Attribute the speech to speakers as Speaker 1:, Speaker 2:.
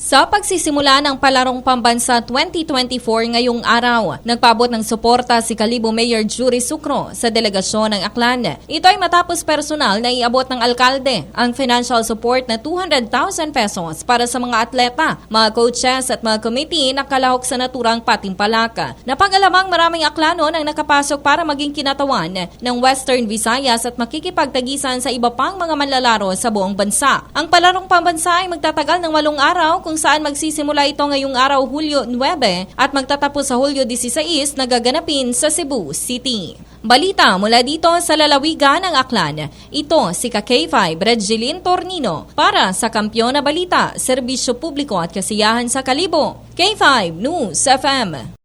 Speaker 1: Sa pagsisimula ng Palarong Pambansa 2024 ngayong araw, nagpaabot ng suporta si Kalibo Mayor Jury Sucro sa delegasyon ng Aklan. Ito ay matapos personal na iabot ng alkalde ang financial support na 200,000 pesos para sa mga atleta, mga coaches at mga committee na kalahok sa naturang Patimpalak. Napag-alamang maraming Aklanon ang nakapasok para maging kinatawan ng Western Visayas at makikipagtagisan sa iba pang mga manlalaro sa buong bansa. Ang Palarong Pambansa ay magtatagal ng 8 araw kung saan magsisimula ito ngayong araw Hulyo 9 at magtatapos sa Hulyo 16 na gaganapin sa Cebu City. Balita mula dito sa lalawigan ng Aklan. Ito si K5 Regilin Tornino para sa Kampiyon na Balita, Serbisyo Publiko at Kasiyahan sa Kalibo. K5 News FM.